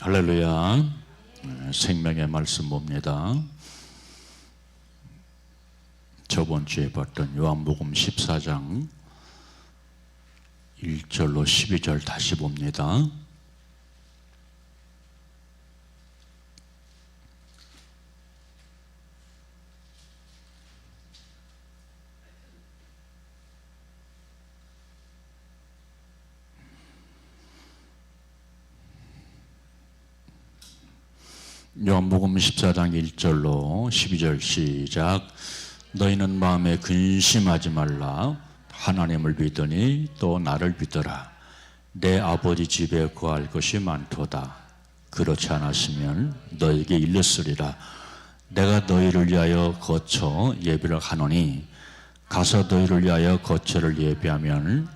할렐루야. 생명의 말씀 봅니다. 저번 주에 봤던 요한복음 14장 1절로 12절 다시 봅니다. 요한복음 14장 1절로 12절 시작. 너희는 마음에 근심하지 말라. 하나님을 믿으니 또 나를 믿어라. 내 아버지 집에 거할 것이 많도다. 그렇지 않았으면 너에게 일렀으리라. 내가 너희를 위하여 거처 예비를 하노니 가서 너희를 위하여 거처를 예비하면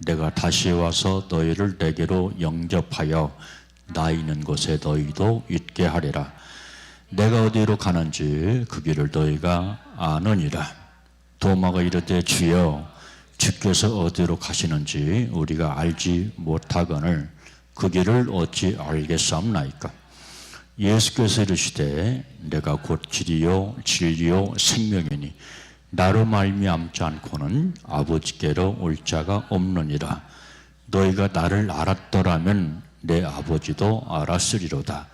내가 다시 와서 너희를 내게로 영접하여 나 있는 곳에 너희도 있게 하리라. 내가 어디로 가는지 그 길을 너희가 아느니라. 도마가 이르되 주여 주께서 어디로 가시는지 우리가 알지 못하거늘 그 길을 어찌 알겠사옵나이까. 예수께서 이르시되 내가 곧 길이요 진리요 생명이니 나로 말미암지 않고는 아버지께로 올 자가 없느니라. 너희가 나를 알았더라면 내 아버지도 알았으리로다.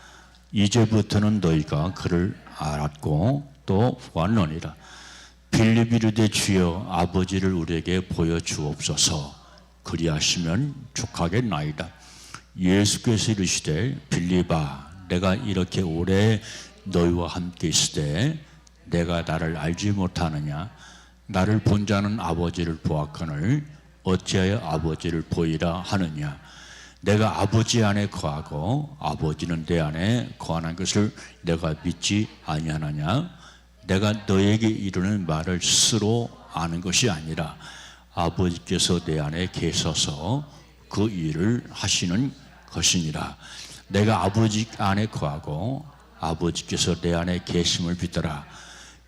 이제부터는 너희가 그를 알았고 또 보았느니라. 빌립이 이르되 주여 아버지를 우리에게 보여주옵소서. 그리하시면 족하겠나이다. 예수께서 이르시되 빌립아 내가 이렇게 오래 너희와 함께 있으되 내가 나를 알지 못하느냐. 나를 본 자는 아버지를 보았거늘 어찌하여 아버지를 보이라 하느냐. 내가 아버지 안에 거하고 아버지는 내 안에 거하는 것을 내가 믿지 아니하느냐. 내가 너에게 이르는 말을 스스로 아는 것이 아니라 아버지께서 내 안에 계셔서 그 일을 하시는 것이니라. 내가 아버지 안에 거하고 아버지께서 내 안에 계심을 믿더라.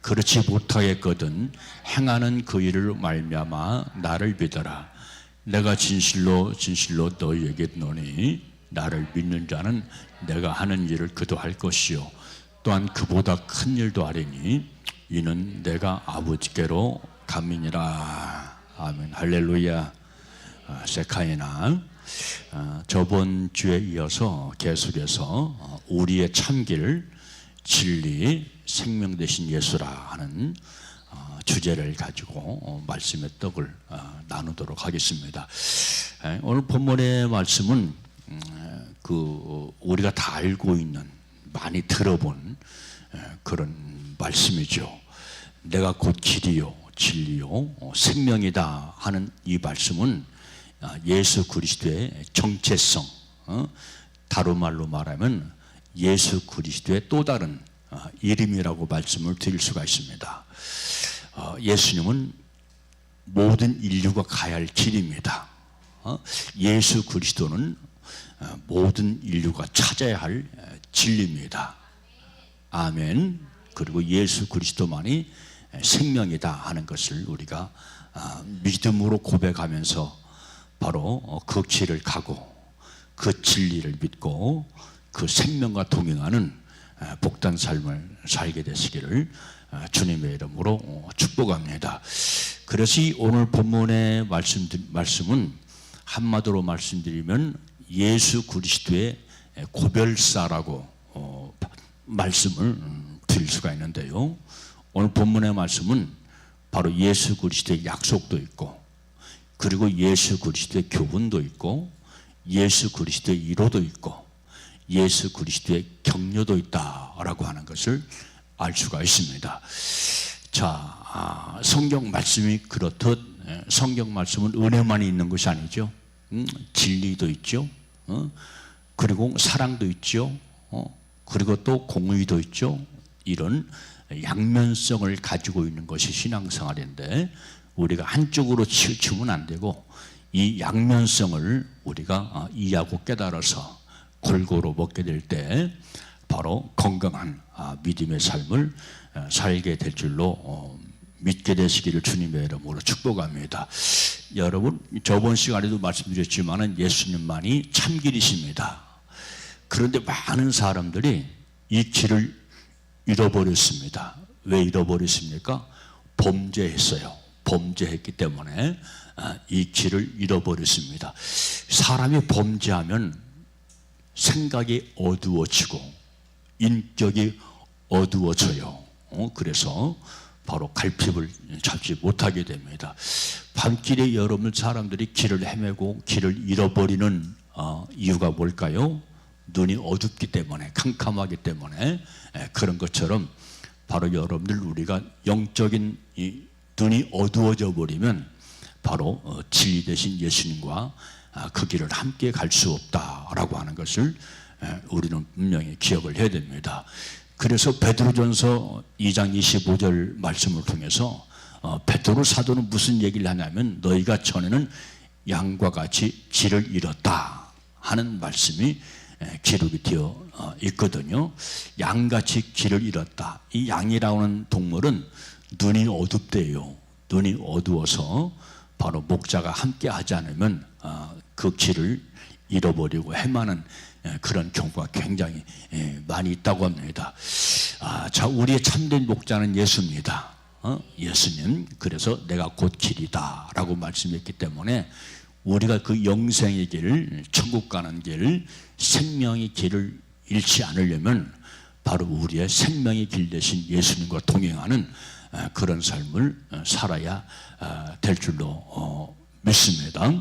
그렇지 못하겠거든 행하는 그 일을 말미암아 나를 믿어라. 내가 진실로 진실로 너희에게 노니 나를 믿는 자는 내가 하는 일을 그도 할 것이요 또한 그보다 큰 일도 하리니 이는 내가 아버지께로 감이니라. 아멘. 할렐루야. 세카이나. 저번 주에 이어서 계속해서 우리의 참길 진리 생명 되신 예수라 하는 주제를 가지고 말씀의 떡을 나누도록 하겠습니다. 오늘 본문의 말씀은 우리가 다 알고 있는 많이 들어본 그런 말씀이죠. 내가 곧 길이요 진리요 생명이다 하는 이 말씀은 예수 그리스도의 정체성, 다른 말로 말하면 예수 그리스도의 또 다른 이름이라고 말씀을 드릴 수가 있습니다. 예수님은 모든 인류가 가야 할 길입니다. 예수 그리스도는 모든 인류가 찾아야 할 진리입니다. 아멘. 그리고 예수 그리스도만이 생명이다 하는 것을 우리가 믿음으로 고백하면서 바로 그 길을 가고 그 진리를 믿고 그 생명과 동행하는 복된 삶을 살게 되시기를 주님의 이름으로 축복합니다. 그래서 오늘 본문의 말씀은 한마디로 말씀드리면 예수 그리스도의 고별사라고 말씀을 드릴 수가 있는데요. 오늘 본문의 말씀은 바로 예수 그리스도의 약속도 있고 그리고 예수 그리스도의 교훈도 있고 예수 그리스도의 위로도 있고 예수 그리스도의 격려도 있다라고 하는 것을 알 수가 있습니다. 자, 성경 말씀이 그렇듯 성경 말씀은 은혜만 있는 것이 아니죠. 진리도 있죠. 그리고 사랑도 있죠. 그리고 또 공의도 있죠. 이런 양면성을 가지고 있는 것이 신앙생활인데 우리가 한쪽으로 치우치면 안 되고 이 양면성을 우리가 이해하고 깨달아서 골고루 먹게 될 때 바로 건강한 믿음의 삶을 살게 될 줄로 믿게 되시기를 주님의 이름으로 축복합니다. 여러분 저번 시간에도 말씀드렸지만 예수님만이 참길이십니다. 그런데 많은 사람들이 이 길을 잃어버렸습니다. 왜 잃어버렸습니까? 범죄했어요. 범죄했기 때문에 이 길을 잃어버렸습니다. 사람이 범죄하면 생각이 어두워지고 인격이 어두워져요. 그래서 바로 갈핍을 잡지 못하게 됩니다. 밤길에 여러분 사람들이 길을 헤매고 길을 잃어버리는 이유가 뭘까요? 눈이 어둡기 때문에, 캄캄하기 때문에. 그런 것처럼 바로 여러분들 우리가 영적인 눈이 어두워져 버리면 바로 진리 되신 예수님과 그 길을 함께 갈 수 없다라고 하는 것을 우리는 분명히 기억을 해야 됩니다. 그래서 베드로전서 2장 25절 말씀을 통해서 베드로 사도는 무슨 얘기를 하냐면 너희가 전에는 양과 같이 길을 잃었다 하는 말씀이 기록이 되어 있거든요. 양같이 길을 잃었다. 이 양이라고 하는 동물은 눈이 어둡대요. 눈이 어두워서 바로 목자가 함께 하지 않으면 그 길을 잃어버리고 헤매는 그런 경우가 굉장히 많이 있다고 합니다. 자, 우리의 참된 목자는 예수입니다. 예수님. 그래서 내가 곧 길이다 라고 말씀했기 때문에 우리가 그 영생의 길을, 천국 가는 길, 생명의 길을 잃지 않으려면 바로 우리의 생명의 길 대신 예수님과 동행하는 그런 삶을 살아야 될 줄로 믿습니다.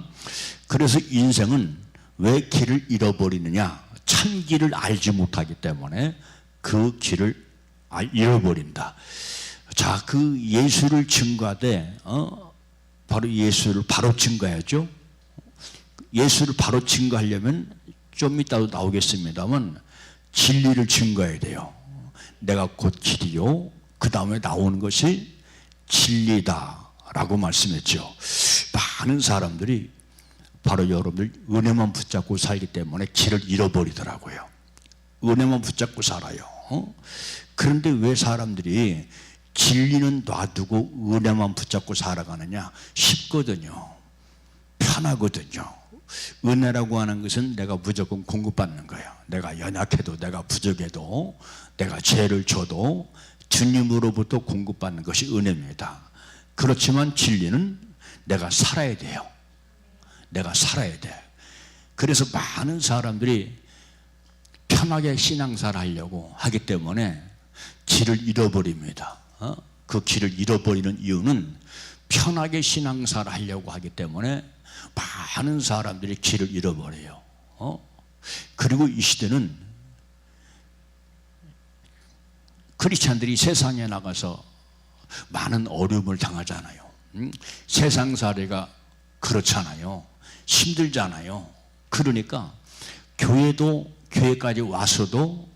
그래서 인생은 왜 길을 잃어버리느냐? 참 길을 알지 못하기 때문에 그 길을 잃어버린다. 자, 그 예수를 증거하되 바로 예수를 바로 증거해야죠. 예수를 바로 증거하려면 좀 이따도 나오겠습니다만 진리를 증거해야 돼요. 내가 곧 길이요. 그 다음에 나오는 것이 진리다 라고 말씀했죠. 많은 사람들이 바로 여러분들 은혜만 붙잡고 살기 때문에 길을 잃어버리더라고요. 은혜만 붙잡고 살아요. 그런데 왜 사람들이 진리는 놔두고 은혜만 붙잡고 살아가느냐? 쉽거든요. 편하거든요. 은혜라고 하는 것은 내가 무조건 공급받는 거예요. 내가 연약해도, 내가 부족해도, 내가 죄를 져도 주님으로부터 공급받는 것이 은혜입니다. 그렇지만 진리는 내가 살아야 돼요. 내가 살아야 돼. 그래서 많은 사람들이 편하게 신앙생활 하려고 하기 때문에 길을 잃어버립니다. 그 길을 잃어버리는 이유는 편하게 신앙생활 하려고 하기 때문에 많은 사람들이 길을 잃어버려요. 그리고 이 시대는 크리스찬들이 세상에 나가서 많은 어려움을 당하잖아요. 세상살이가 그렇잖아요. 힘들잖아요. 그러니까 교회까지 와서도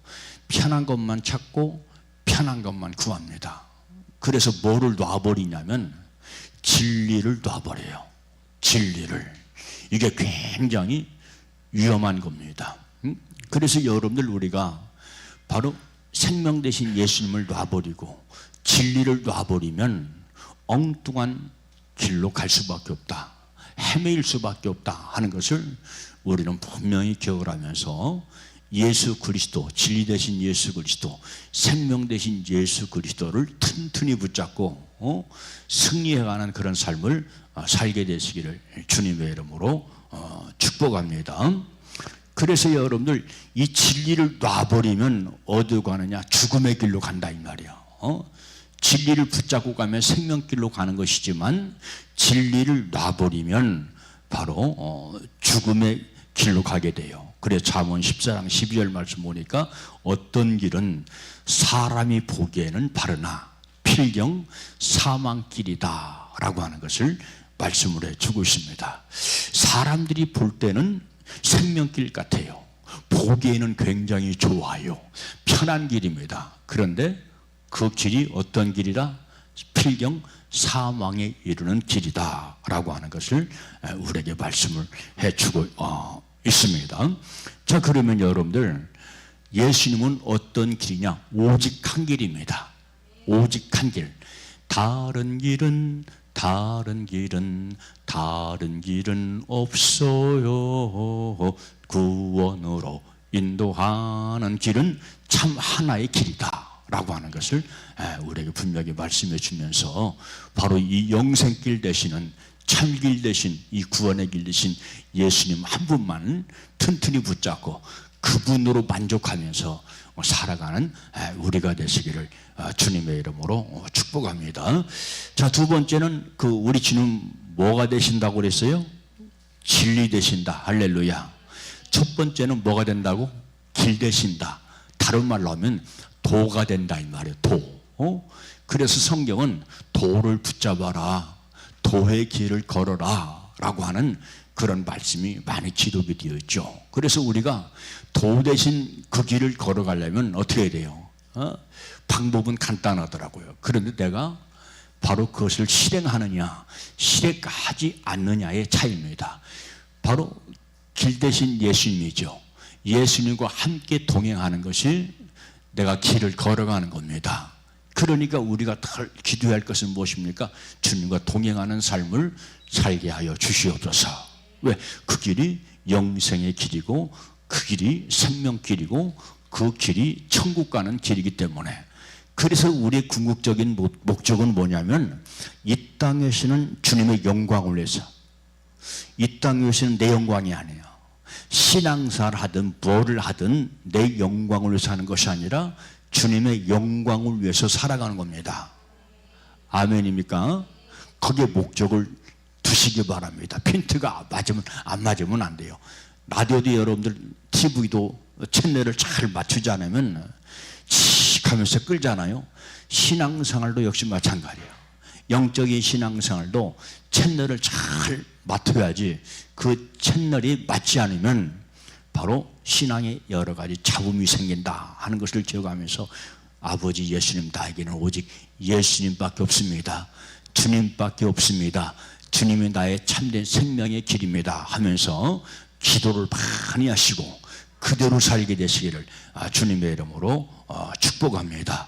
편한 것만 찾고 편한 것만 구합니다. 그래서 뭐를 놔버리냐면 진리를 놔버려요. 진리를. 이게 굉장히 위험한 겁니다. 그래서 여러분들 우리가 바로 생명 대신 예수님을 놔버리고 진리를 놔버리면 엉뚱한 길로 갈 수밖에 없다. 헤매일 수밖에 없다 하는 것을 우리는 분명히 기억을 하면서 예수 그리스도, 진리 대신 예수 그리스도, 생명 대신 예수 그리스도를 튼튼히 붙잡고 승리해가는 그런 삶을 살게 되시기를 주님의 이름으로 축복합니다. 그래서 여러분들 이 진리를 놔버리면 어디로 가느냐? 죽음의 길로 간다 이 말이야. 진리를 붙잡고 가면 생명길로 가는 것이지만 진리를 놔버리면 바로 죽음의 길로 가게 돼요. 그래서 잠언 14장 12절 말씀 보니까 어떤 길은 사람이 보기에는 바르나 필경 사망길이다 라고 하는 것을 말씀을 해주고 있습니다. 사람들이 볼 때는 생명길 같아요. 보기에는 굉장히 좋아요. 편한 길입니다. 그런데 그 길이 어떤 길이라? 필경 사망에 이르는 길이다 라고 하는 것을 우리에게 말씀을 해주고 있습니다. 자, 그러면 여러분들 예수님은 어떤 길이냐? 오직 한 길입니다. 오직 한 길. 다른 길은 없어요. 구원으로 인도하는 길은 참 하나의 길이다 라고 하는 것을 우리에게 분명히 말씀해 주면서 바로 이 영생길 되시는 참길 되신 이 구원의 길 되신 예수님 한 분만 튼튼히 붙잡고 그분으로 만족하면서 살아가는 우리가 되시기를 주님의 이름으로 축복합니다. 자, 두 번째는 우리 주님 뭐가 되신다고 그랬어요? 진리 되신다. 할렐루야. 첫 번째는 뭐가 된다고? 길 되신다. 다른 말로 하면 도가 된다 이 말이에요. 도. 그래서 성경은 도를 붙잡아라, 도의 길을 걸어라 라고 하는 그런 말씀이 많이 기록이 되어 있죠. 그래서 우리가 도 대신 그 길을 걸어가려면 어떻게 해야 돼요? 방법은 간단하더라고요. 그런데 내가 바로 그것을 실행하느냐 실행하지 않느냐의 차이입니다. 바로 길 대신 예수님이죠. 예수님과 함께 동행하는 것이 내가 길을 걸어가는 겁니다. 그러니까 우리가 기도해야 할 것은 무엇입니까? 주님과 동행하는 삶을 살게 하여 주시옵소서. 왜? 그 길이 영생의 길이고 그 길이 생명길이고 그 길이 천국 가는 길이기 때문에, 그래서 우리의 궁극적인 목적은 뭐냐면 이 땅에서는 주님의 영광을 위해서, 이 땅에서는 내 영광이 아니에요. 신앙생활 하든 뭐를 하든 내 영광을 위해서 하는 것이 아니라 주님의 영광을 위해서 살아가는 겁니다. 아멘입니까? 거기에 목적을 두시기 바랍니다. 핀트가 맞으면 안 맞으면 안 돼요. 라디오도 여러분들 TV도 채널을 잘 맞추지 않으면 칙 하면서 끌잖아요. 신앙생활도 역시 마찬가지예요. 영적인 신앙생활도 채널을 잘 맡아야지 그 채널이 맞지 않으면 바로 신앙에 여러 가지 잡음이 생긴다 하는 것을 기억하면서 아버지 예수님 나에게는 오직 예수님밖에 없습니다. 주님밖에 없습니다. 주님이 나의 참된 생명의 길입니다 하면서 기도를 많이 하시고 그대로 살게 되시기를 주님의 이름으로 축복합니다.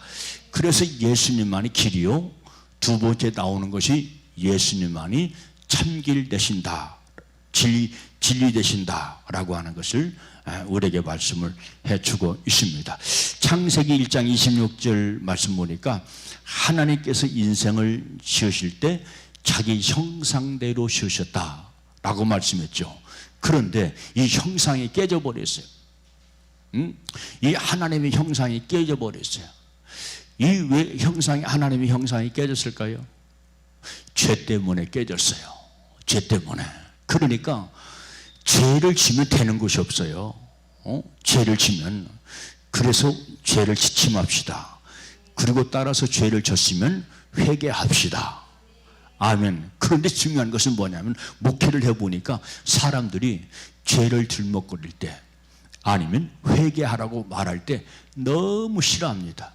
그래서 예수님만이 길이요, 두 번째 나오는 것이 예수님만이 참길 되신다, 진리 되신다 라고 하는 것을 우리에게 말씀을 해주고 있습니다. 창세기 1장 26절 말씀 보니까 하나님께서 인생을 지으실 때 자기 형상대로 지으셨다 라고 말씀했죠. 그런데 이 형상이 깨져버렸어요. 이 하나님의 형상이 깨져버렸어요. 이 왜 하나님의 형상이 깨졌을까요? 죄 때문에 깨졌어요. 죄 때문에. 그러니까 죄를 지면 되는 것이 없어요. 죄를 지면. 그래서 죄를 지침합시다. 그리고 따라서 죄를 졌으면 회개합시다. 아멘. 그런데 중요한 것은 뭐냐면 목회를 해보니까 사람들이 죄를 들먹거릴 때 아니면 회개하라고 말할 때 너무 싫어합니다.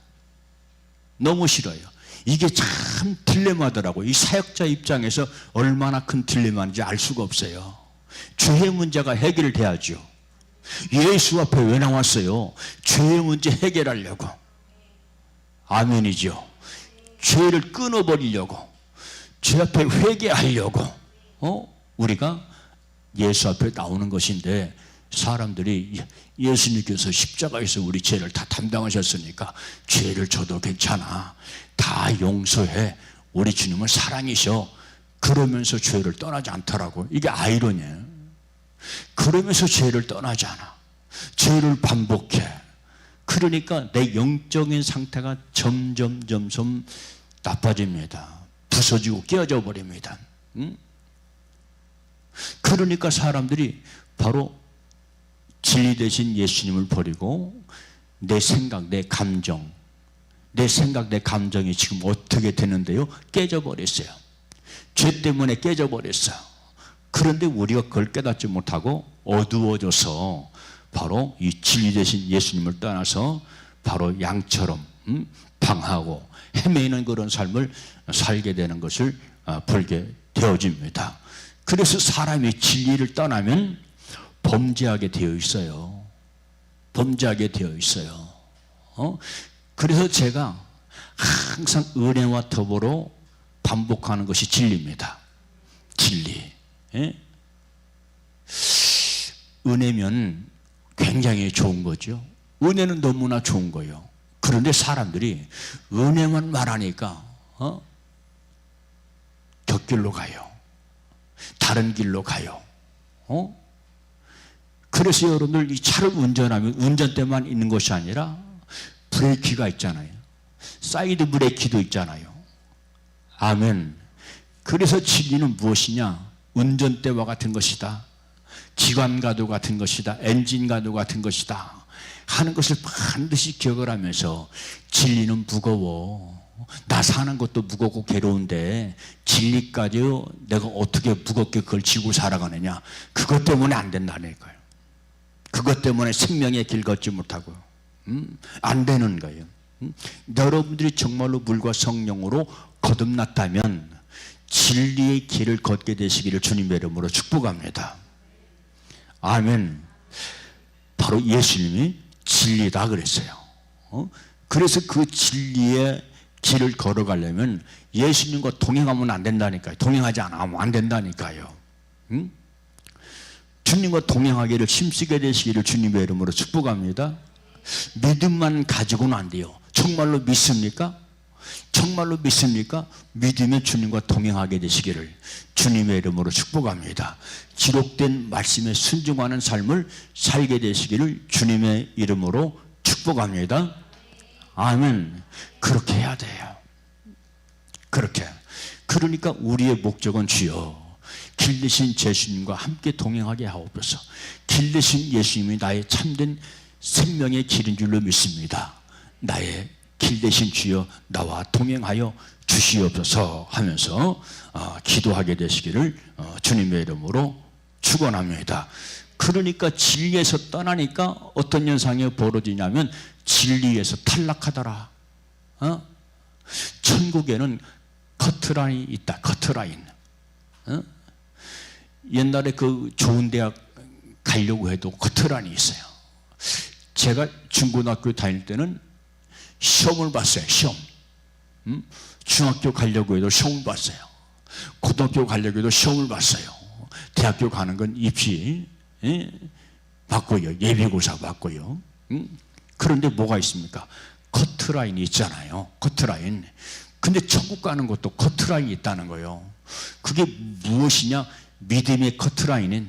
너무 싫어요. 이게 참 딜레마더라고요. 이 사역자 입장에서 얼마나 큰 딜레마인지 알 수가 없어요. 죄의 문제가 해결돼야죠. 예수 앞에 왜 나왔어요? 죄의 문제 해결하려고. 아멘이죠. 죄를 끊어버리려고, 죄 앞에 회개하려고 우리가 예수 앞에 나오는 것인데, 사람들이 예수님께서 십자가에서 우리 죄를 다 담당하셨으니까 죄를 져도 괜찮아, 다 용서해, 우리 주님은 사랑이셔, 그러면서 죄를 떠나지 않더라고. 이게 아이러니예요. 그러면서 죄를 떠나지 않아. 죄를 반복해. 그러니까 내 영적인 상태가 점점 나빠집니다. 부서지고 깨어져 버립니다. 그러니까 사람들이 바로 진리 되신 예수님을 버리고 내 생각, 내 감정, 내 감정이 지금 어떻게 되는데요? 깨져버렸어요. 죄 때문에 깨져버렸어요. 그런데 우리가 그걸 깨닫지 못하고 어두워져서 바로 이 진리 되신 예수님을 떠나서 바로 양처럼 방하고 헤매이는 그런 삶을 살게 되는 것을 보게 되어집니다. 그래서 사람이 진리를 떠나면 범죄하게 되어 있어요. 범죄하게 되어 있어요. 그래서 제가 항상 은혜와 더불어 반복하는 것이 진리입니다. 진리. 예? 은혜면 굉장히 좋은 거죠. 은혜는 너무나 좋은 거예요. 그런데 사람들이 은혜만 말하니까 곁길로 가요. 다른 길로 가요. 그래서 여러분들 이 차를 운전하면 운전대만 있는 것이 아니라 브레이크가 있잖아요. 사이드 브레이크도 있잖아요. 아멘. 그래서 진리는 무엇이냐? 운전대와 같은 것이다. 기관과도 같은 것이다. 엔진과도 같은 것이다 하는 것을 반드시 기억을 하면서, 진리는 무거워. 나 사는 것도 무겁고 괴로운데 진리까지 내가 어떻게 무겁게 그걸 지고 살아가느냐. 그것 때문에 안 된다니까요. 그것 때문에 생명의 길 걷지 못하고 안 되는 거예요. 여러분들이 정말로 물과 성령으로 거듭났다면 진리의 길을 걷게 되시기를 주님의 이름으로 축복합니다. 아멘. 바로 예수님이 진리다 그랬어요. 그래서 그 진리의 길을 걸어가려면 예수님과 동행하면 안 된다니까요. 동행하지 않으면 안 된다니까요. 주님과 동행하기를 힘쓰게 되시기를 주님의 이름으로 축복합니다. 믿음만 가지고는 안 돼요. 정말로 믿습니까? 정말로 믿습니까? 믿으면 주님과 동행하게 되시기를 주님의 이름으로 축복합니다. 기록된 말씀에 순종하는 삶을 살게 되시기를 주님의 이름으로 축복합니다. 아멘. 그렇게 해야 돼요. 그렇게. 그러니까 우리의 목적은 주여 길 대신 예수님과 함께 동행하게 하옵소서. 길 대신 예수님이 나의 참된 생명의 길인 줄로 믿습니다. 나의 길 대신 주여 나와 동행하여 주시옵소서 하면서 기도하게 되시기를 주님의 이름으로 축원합니다. 그러니까 진리에서 떠나니까 어떤 현상이 벌어지냐면 진리에서 탈락하더라. 천국에는 커트라인이 있다. 커트라인. 옛날에 그 좋은 대학 가려고 해도 커트라인이 있어요. 제가 중고등학교 다닐 때는 시험을 봤어요. 시험. 중학교 가려고 해도 시험을 봤어요. 고등학교 가려고 해도 시험을 봤어요. 대학교 가는 건 입시 받고요. 예비고사 받고요. 그런데 뭐가 있습니까? 커트라인이 있잖아요. 커트라인. 근데 천국 가는 것도 커트라인이 있다는 거예요. 그게 무엇이냐? 믿음의 커트라인은,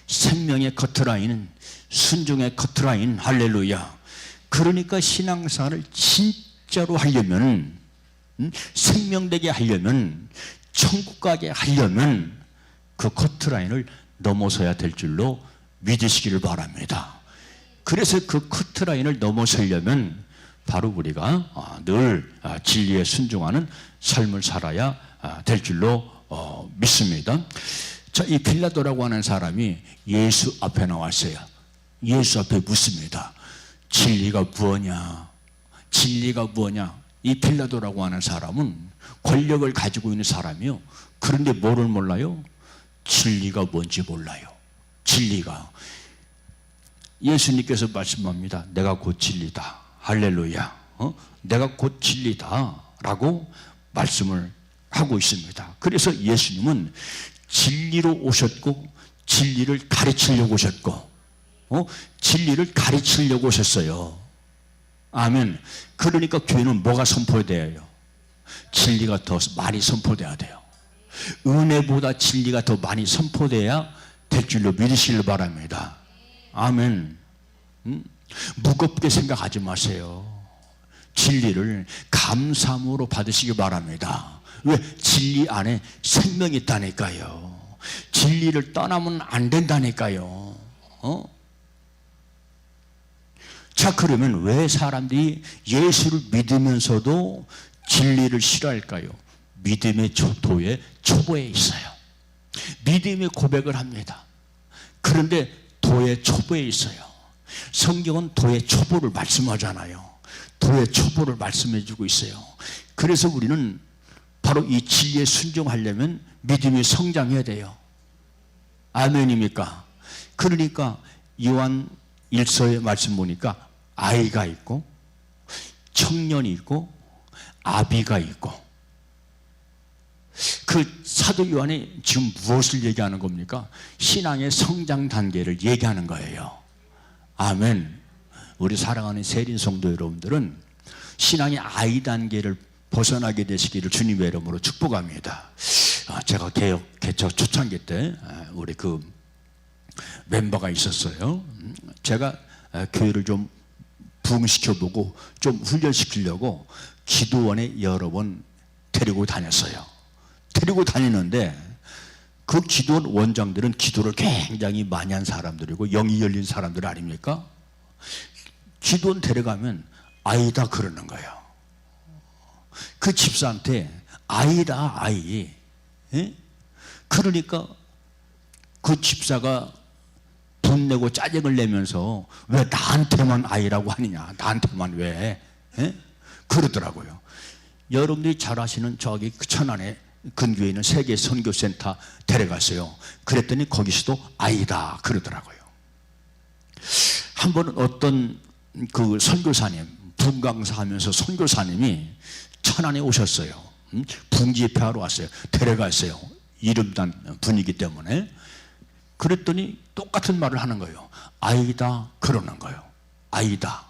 생명의 커트라인은, 순종의 커트라인. 할렐루야. 그러니까 신앙생활을 진짜로 하려면, 생명되게 하려면, 천국 가게 하려면 그 커트라인을 넘어서야 될 줄로 믿으시기를 바랍니다. 그래서 그 커트라인을 넘어서려면 바로 우리가 늘 진리에 순종하는 삶을 살아야 될 줄로 믿습니다. 자, 이 빌라도라고 하는 사람이 예수 앞에 나왔어요. 예수 앞에 묻습니다. 진리가 무엇냐? 진리가 무엇냐? 이 빌라도라고 하는 사람은 권력을 가지고 있는 사람이요. 그런데 뭐를 몰라요? 진리가 뭔지 몰라요. 진리가. 예수님께서 말씀합니다. 내가 곧 진리다. 할렐루야. 내가 곧 진리다 라고 말씀을 하고 있습니다. 그래서 예수님은 진리로 오셨고 진리를 가르치려고 오셨고 진리를 가르치려고 오셨어요. 아멘. 그러니까 교회는 뭐가 선포돼야 해요? 진리가 더 많이 선포돼야 돼요. 은혜보다 진리가 더 많이 선포돼야 될 줄로 믿으시길 바랍니다. 아멘. 무겁게 생각하지 마세요. 진리를 감사함으로 받으시기 바랍니다. 왜? 진리 안에 생명이 있다니까요. 진리를 떠나면 안 된다니까요. 자, 그러면 왜 사람들이 예수를 믿으면서도 진리를 싫어할까요? 믿음의 도의 초보에 있어요. 믿음의 고백을 합니다. 그런데 도의 초보에 있어요. 성경은 도의 초보를 말씀하잖아요. 도의 초보를 말씀해주고 있어요. 그래서 우리는 바로 이 진리에 순종하려면 믿음이 성장해야 돼요. 아멘입니까? 그러니까 요한 1서의 말씀 보니까 아이가 있고 청년이 있고 아비가 있고, 그 사도 요한이 지금 무엇을 얘기하는 겁니까? 신앙의 성장 단계를 얘기하는 거예요. 아멘. 우리 사랑하는 세린 성도 여러분들은 신앙의 아이 단계를 벗어나게 되시기를 주님의 이름으로 축복합니다. 제가 개척 초창기 때 우리 그 멤버가 있었어요. 제가 교회를 좀 부흥시켜보고 좀 훈련시키려고 기도원에 여러 번 데리고 다녔어요. 데리고 다니는데 그 기도원 원장들은 기도를 굉장히 많이 한 사람들이고 영이 열린 사람들 아닙니까? 기도원 데려가면 아이다 그러는 거예요. 그 집사한테 아이다 아이. 예? 그러니까 그 집사가 돈 내고 짜증을 내면서 왜 나한테만 아이라고 하느냐, 나한테만 왜? 예? 그러더라고요. 여러분들이 잘 아시는 저기 천안에 근교에 있는 세계 선교센터 데려갔어요. 그랬더니 거기서도 아이다 그러더라고요. 한 번은 어떤 그 선교사님, 분강사 하면서 선교사님이 천안에 오셨어요. 붕지회하러 왔어요. 데려갔어요. 이름단 분위기 때문에. 그랬더니 똑같은 말을 하는 거예요. 아이다 그러는 거예요. 아이다.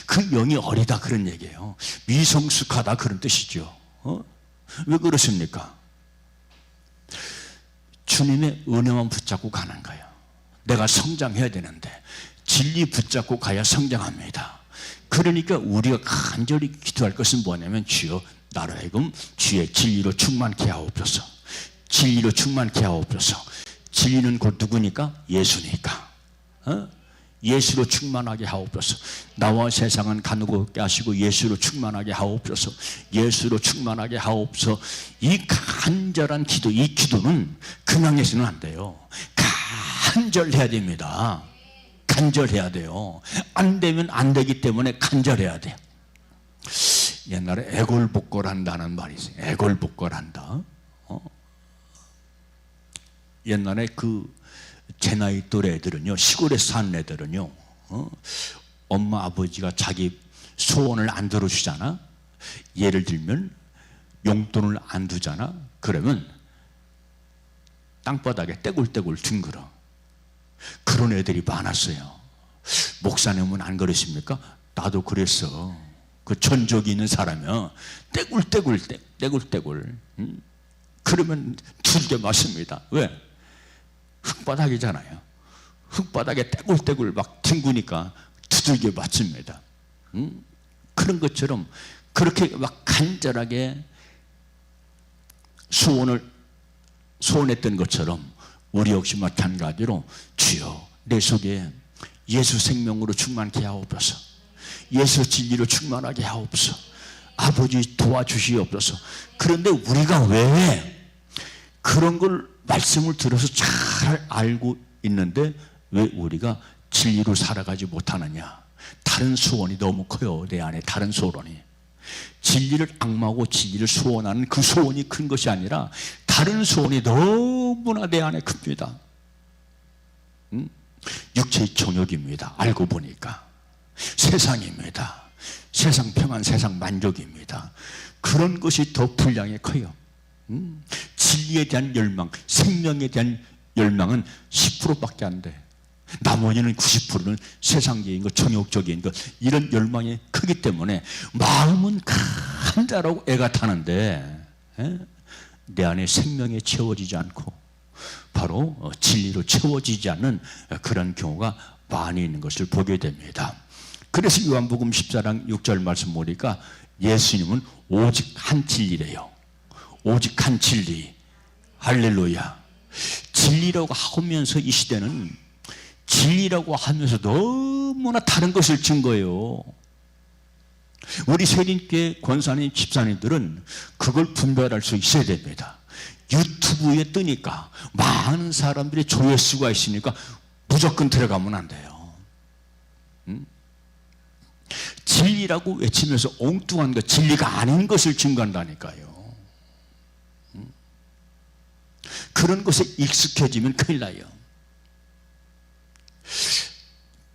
그 영이 어리다 그런 얘기예요. 미성숙하다 그런 뜻이죠. 왜 그렇습니까? 주님의 은혜만 붙잡고 가는 거예요. 내가 성장해야 되는데 진리 붙잡고 가야 성장합니다. 그러니까 우리가 간절히 기도할 것은 뭐냐면 주여 나로 하여금 주의 진리로 충만케 하옵소서. 진리로 충만케 하옵소서. 진리는 곧 누구니까? 예수니까. 예수로 충만하게 하옵소서. 나와 세상은 가누게 하시고 예수로 충만하게 하옵소서. 예수로 충만하게 하옵소서. 이 간절한 기도, 이 기도는 그냥 해서는 안 돼요. 간절해야 됩니다. 간절해야 돼요. 안 되면 안 되기 때문에 간절해야 돼요. 옛날에 애골복걸한다는 말이 있어요. 애골복걸한다. 옛날에 제 나이 또래 애들은요, 시골에 사는 애들은요, 엄마 아버지가 자기 소원을 안 들어주잖아. 예를 들면 용돈을 안 두잖아. 그러면 땅바닥에 떼굴떼굴 뒹굴어. 그런 애들이 많았어요. 목사님은 안 그러십니까? 나도 그랬어. 그 천족이 있는 사람이요, 떼굴떼굴. 그러면 두들겨 맞습니다. 왜? 흙바닥이잖아요. 흙바닥에 떼굴떼굴 막 뒹구니까 두들겨 맞습니다. 그런 것처럼 그렇게 막 간절하게 소원했던 것처럼 우리 역시 마찬가지로 주여 내 속에 예수 생명으로 충만케 하옵소서. 예수 진리로 충만하게 하옵소서. 아버지 도와주시옵소서. 그런데 우리가 왜 그런 걸 말씀을 들어서 잘 알고 있는데 왜 우리가 진리로 살아가지 못하느냐? 다른 소원이 너무 커요. 내 안에 다른 소원이. 진리를 앙마하고 진리를 소원하는 그 소원이 큰 것이 아니라 다른 소원이 너무나 내 안에 큽니다. 육체의 정욕입니다. 알고 보니까 세상입니다. 세상 평안, 세상 만족입니다. 그런 것이 더 분량이 커요. 진리에 대한 열망, 생명에 대한 열망은 10%밖에 안 돼. 나머지는 90%는 세상적인 것, 정욕적인 것, 이런 열망이 크기 때문에 마음은 간절하고 애가 타는데 내 안에 생명이 채워지지 않고 바로 진리로 채워지지 않는 그런 경우가 많이 있는 것을 보게 됩니다. 그래서 요한복음 14장 6절 말씀 보니까 예수님은 오직 한 진리래요. 오직 한 진리. 할렐루야. 진리라고 하면서 이 시대는 진리라고 하면서 너무나 다른 것을 증거해요. 우리 세린교회 권사님, 집사님들은 그걸 분별할 수 있어야 됩니다. 유튜브에 뜨니까 많은 사람들이 조회수가 있으니까 무조건 들어가면 안 돼요. 진리라고 외치면서 엉뚱한 것, 진리가 아닌 것을 증거한다니까요. 그런 것에 익숙해지면 큰일 나요.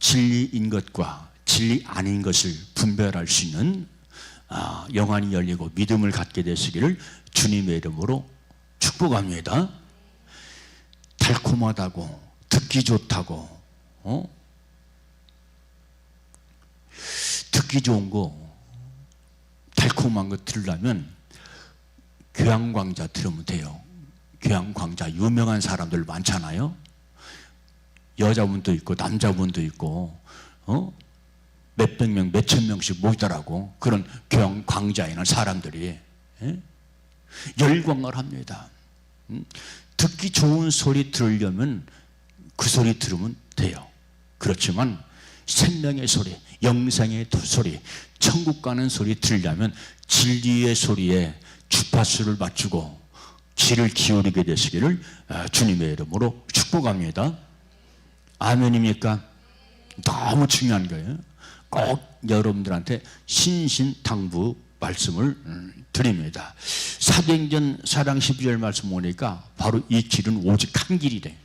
진리인 것과 진리 아닌 것을 분별할 수 있는 영안이 열리고 믿음을 갖게 되시기를 주님의 이름으로 축복합니다. 달콤하다고 듣기 좋다고 듣기 좋은 거, 달콤한 거 들으려면 교양광자 들으면 돼요. 교양광자 유명한 사람들 많잖아요. 여자분도 있고 남자분도 있고 몇백 명, 몇천 명씩 모이더라고. 그런 교양광자에 있는 사람들이 열광을 합니다. 듣기 좋은 소리 들으려면 그 소리 들으면 돼요. 그렇지만 생명의 소리, 영생의 소리, 천국 가는 소리 들으려면 진리의 소리에 주파수를 맞추고 귀를 기울이게 되시기를 주님의 이름으로 축복합니다. 아멘입니까? 너무 중요한 거예요. 꼭 여러분들한테 신신당부 말씀을 드립니다. 사도행전 4장 12절 말씀 보니까 바로 이 길은 오직 한 길이래.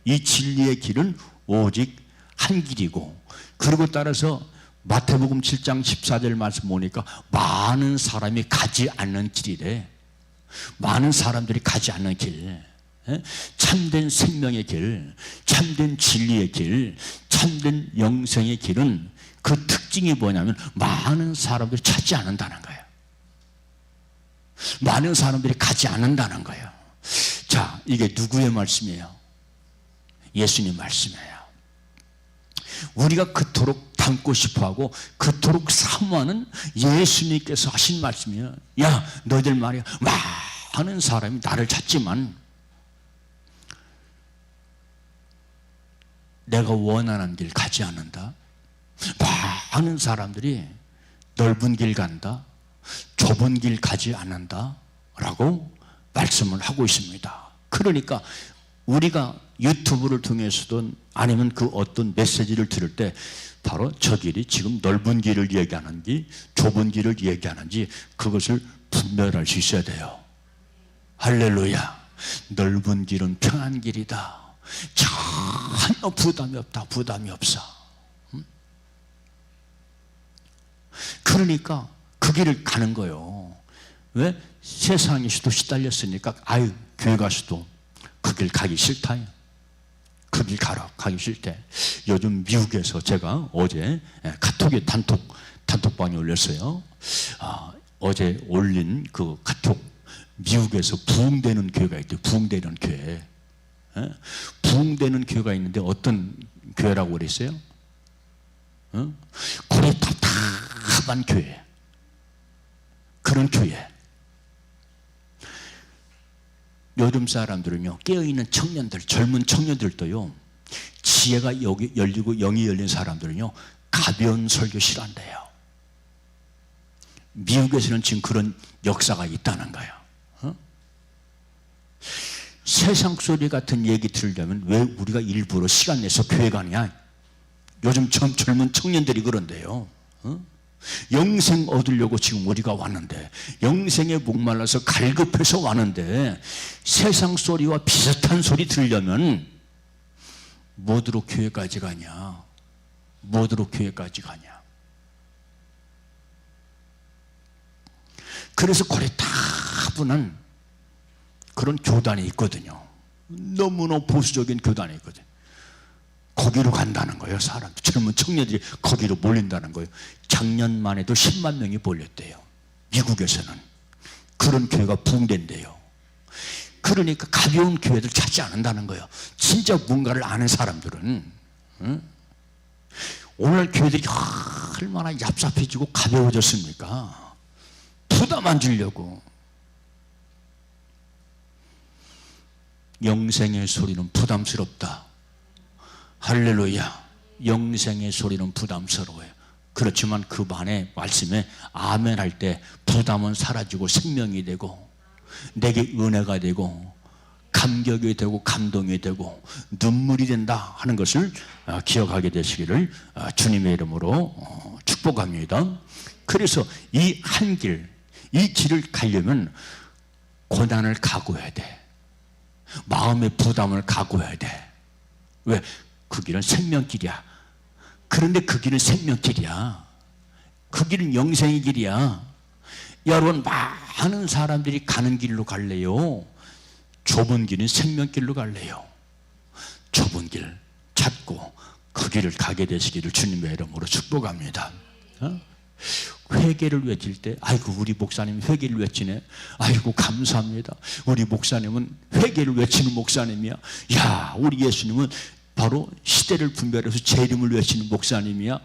이 진리의 길은 오직 한 길이고, 그리고 따라서 마태복음 7장 14절 말씀 보니까 많은 사람이 가지 않는 길이래. 많은 사람들이 가지 않는 길, 참된 생명의 길, 참된 진리의 길, 참된 영생의 길은 그 특징이 뭐냐면 많은 사람들이 찾지 않는다는 거예요. 많은 사람들이 가지 않는다는 거예요. 자, 이게 누구의 말씀이에요? 예수님 말씀이에요. 우리가 그토록 담고 싶어하고 그토록 사모하는 예수님께서 하신 말씀이에요. 야, 너희들 말이야, 많은 사람이 나를 찾지만 내가 원하는 길 가지 않는다. 많은 사람들이 넓은 길 간다, 좁은 길 가지 않는다 라고 말씀을 하고 있습니다. 그러니까 우리가 유튜브를 통해서든 아니면 그 어떤 메시지를 들을 때 바로 저 길이 지금 넓은 길을 얘기하는지 좁은 길을 얘기하는지 그것을 분별할 수 있어야 돼요. 할렐루야. 넓은 길은 평안 길이다. 전혀 부담이 없다. 부담이 없어. 그러니까 그 길을 가는 거예요. 왜? 세상에 수도 시달렸으니까 아유, 교회 가서도 그 길 가기 싫다. 그 길 가기 싫대. 요즘 미국에서 제가 어제 카톡에 단톡방에 올렸어요. 어제 올린 그 카톡, 미국에서 부흥되는 교회가 있대요. 부흥되는 교회. 부흥되는 교회가 있는데 어떤 교회라고 그랬어요? 고래 답답한 교회. 그런 교회. 요즘 사람들은요, 깨어있는 청년들, 젊은 청년들도요, 지혜가 여기 열리고 영이 열린 사람들은요, 가벼운 설교 싫어한대요. 미국에서는 지금 그런 역사가 있다는 거예요. 세상 소리 같은 얘기 들으려면 왜 우리가 일부러 시간 내서 교회 가냐? 요즘 젊은 청년들이 그런데요. 영생 얻으려고 지금 우리가 왔는데, 영생에 목말라서 갈급해서 왔는데 세상 소리와 비슷한 소리 들으려면 뭐드로 교회까지 가냐? 뭐드로 교회까지 가냐? 그래서 고리타분한 그런 교단이 있거든요. 너무나 보수적인 교단이 있거든요. 거기로 간다는 거예요. 사람, 젊은 청년들이 거기로 몰린다는 거예요. 작년만 해도 10만 명이 몰렸대요. 미국에서는. 그런 교회가 부흥된대요. 그러니까 가벼운 교회들 찾지 않는다는 거예요. 진짜 뭔가를 아는 사람들은. 오늘 교회들이 얼마나 얍삽해지고 가벼워졌습니까? 부담 안 주려고. 영생의 소리는 부담스럽다. 할렐루야. 영생의 소리는 부담스러워요. 그렇지만 그 반에 말씀에 아멘 할 때 부담은 사라지고 생명이 되고 내게 은혜가 되고 감격이 되고 감동이 되고 눈물이 된다 하는 것을 기억하게 되시기를 주님의 이름으로 축복합니다. 그래서 이 한 길, 이 길을 가려면 고난을 각오해야 돼. 마음의 부담을 각오해야 돼. 왜? 그 길은 생명길이야. 그런데 그 길은 생명길이야. 그 길은 영생의 길이야. 여러분, 많은 사람들이 가는 길로 갈래요? 좁은 길은 생명길로 갈래요? 좁은 길 찾고 그 길을 가게 되시기를 주님의 이름으로 축복합니다. 회개를 외칠 때 아이고 우리 목사님 회개를 외치네. 아이고 감사합니다. 우리 목사님은 회개를 외치는 목사님이야. 야 우리 예수님은 바로 시대를 분별해서 제 이름을 외치는 목사님이야.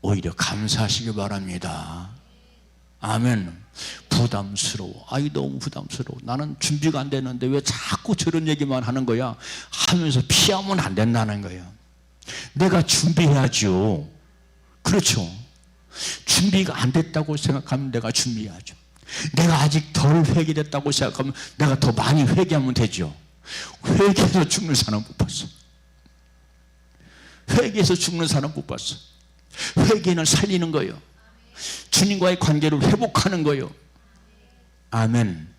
오히려 감사하시기 바랍니다. 아멘. 부담스러워. 아이 너무 부담스러워. 나는 준비가 안 되는데 왜 자꾸 저런 얘기만 하는 거야 하면서 피하면 안 된다는 거예요. 내가 준비해야죠. 그렇죠. 준비가 안 됐다고 생각하면 내가 준비해야죠. 내가 아직 덜 회개됐다고 생각하면 내가 더 많이 회개하면 되죠. 회개해서 죽는 사람 못 봤어. 회개해서 죽는 사람 못 봤어. 회개는 살리는 거예요. 주님과의 관계를 회복하는 거예요. 아멘.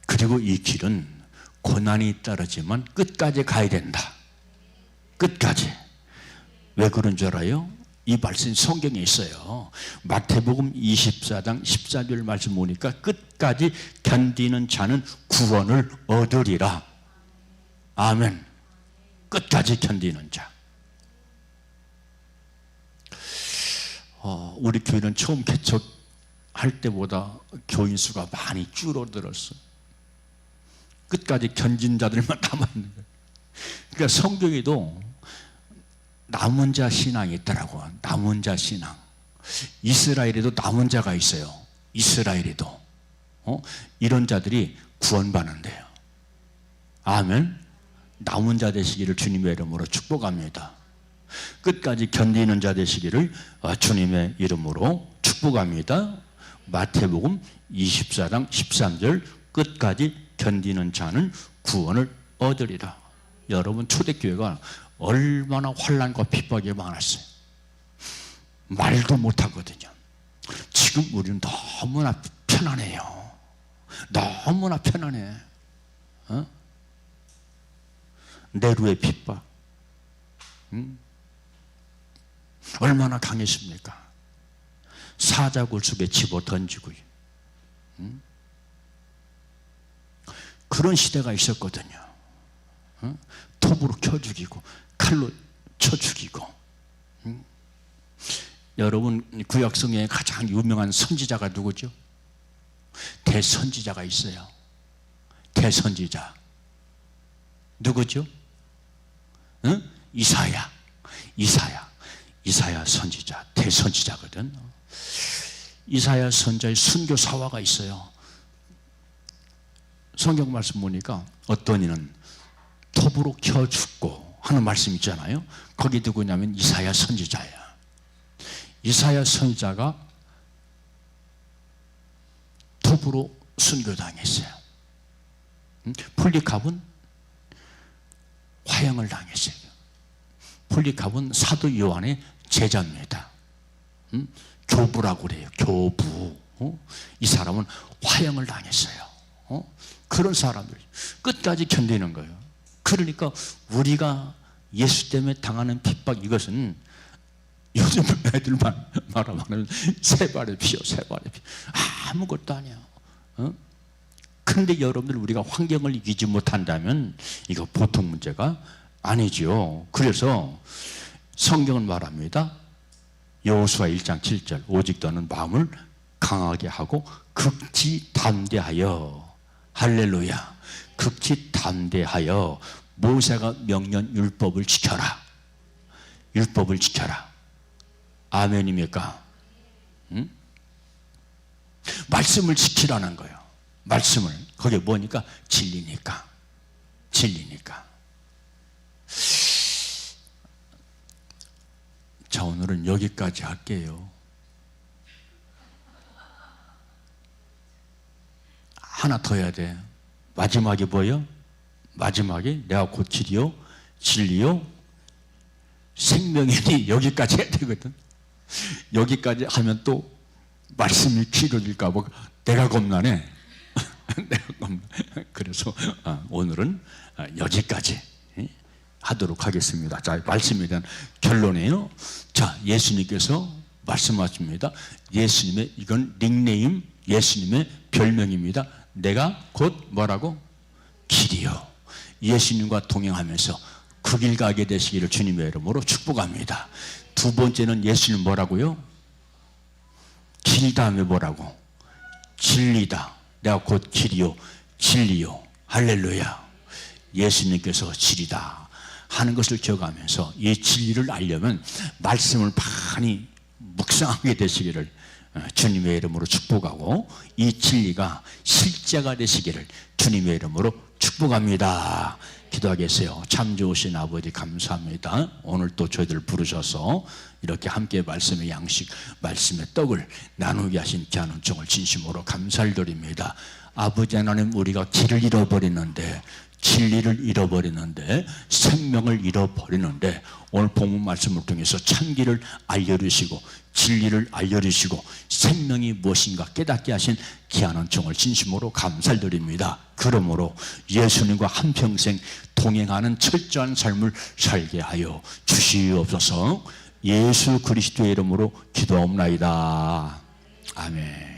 그리고 이 길은 고난이 따르지만 끝까지 가야 된다. 끝까지. 왜 그런 줄 알아요? 이 말씀이 성경에 있어요. 마태복음 24장 14절 말씀 보니까 끝까지 견디는 자는 구원을 얻으리라. 아멘. 끝까지 견디는 자. 우리 교회는 처음 개척할 때보다 교인 수가 많이 줄어들었어. 끝까지 견딘 자들만 남아있는 거예요. 그러니까 성경에도 남은 자 신앙이 있더라고. 남은 자 신앙. 이스라엘에도 남은 자가 있어요. 이스라엘에도. 이런 자들이 구원받는데요. 아멘. 남은 자 되시기를 주님의 이름으로 축복합니다. 끝까지 견디는 자 되시기를 주님의 이름으로 축복합니다. 마태복음 24장 13절 끝까지 견디는 자는 구원을 얻으리라. 여러분 초대교회가 얼마나 환난과 핍박이 많았어요. 말도 못하거든요. 지금 우리는 너무나 편안해요. 너무나 편안해. 네로의 핍박 얼마나 강했습니까? 사자굴 속에 집어 던지고 그런 시대가 있었거든요. 톱으로 켜 죽이고 칼로 쳐 죽이고. 여러분 구약성경에 가장 유명한 선지자가 누구죠? 대선지자가 있어요. 대선지자 누구죠? 이사야 선지자, 대선지자거든. 이사야 선지자의 순교 사화가 있어요. 성경 말씀 보니까 어떤 이는 톱으로 켜 죽고 하는 말씀 있잖아요. 거기 누구냐면 이사야 선지자야. 이사야 선지자가 톱으로 순교당했어요. 폴리갑은 화형을 당했어요. 폴리갑은 사도 요한의 제자입니다. 교부라고 그래요. 교부. 이 사람은 화형을 당했어요. 그런 사람들 끝까지 견디는 거예요. 그러니까 우리가 예수 때문에 당하는 핍박, 이것은 요즘 애들 말하면 새발의 피요, 새발의 피. 아무것도 아니야. 그런데 여러분들 우리가 환경을 이기지 못한다면 이거 보통 문제가 아니죠. 그래서 성경은 말합니다. 여호수아 1장 7절 오직 너는 마음을 강하게 하고 극지담대하여, 할렐루야, 극지담대하여 모세가 명령 율법을 지켜라. 율법을 지켜라. 아멘입니까? 말씀을 지키라는 거예요. 말씀을. 그게 뭐니까? 진리니까. 진리니까. 자, 오늘은 여기까지 할게요. 하나 더 해야 돼. 마지막에 뭐예요? 마지막에 내가 고치리요, 진리요, 생명이니, 여기까지 해야 되거든. 여기까지 하면 또 말씀이 길어질까 봐 내가 겁나네. 내가 겁나. 그래서 오늘은 여기까지 하도록 하겠습니다. 자, 말씀에 대한 결론이에요. 자, 예수님께서 말씀하십니다. 예수님의, 이건 닉네임, 예수님의 별명입니다. 내가 곧 뭐라고? 길이요. 예수님과 동행하면서 그 길 가게 되시기를 주님의 이름으로 축복합니다. 두 번째는 예수님 뭐라고요? 길 다음에 뭐라고? 진리다. 내가 곧 길이요 진리요. 할렐루야. 예수님께서 진리다 하는 것을 기억하면서 이 진리를 알려면 말씀을 많이 묵상하게 되시기를 주님의 이름으로 축복하고, 이 진리가 실제가 되시기를 주님의 이름으로 축복합니다. 기도하겠어요. 참 좋으신 아버지 감사합니다. 오늘 또 저희들 부르셔서 이렇게 함께 말씀의 양식, 말씀의 떡을 나누게 하신 귀한 은총을 진심으로 감사를 드립니다. 아버지 하나님, 우리가 길을 잃어버리는데, 진리를 잃어버리는데, 생명을 잃어버리는데, 오늘 본문 말씀을 통해서 참길을 알려주시고 진리를 알려주시고 생명이 무엇인가 깨닫게 하신 귀한 은총을 진심으로 감사를 드립니다. 그러므로 예수님과 한평생 동행하는 철저한 삶을 살게 하여 주시옵소서. 예수 그리스도의 이름으로 기도하옵나이다. 아멘.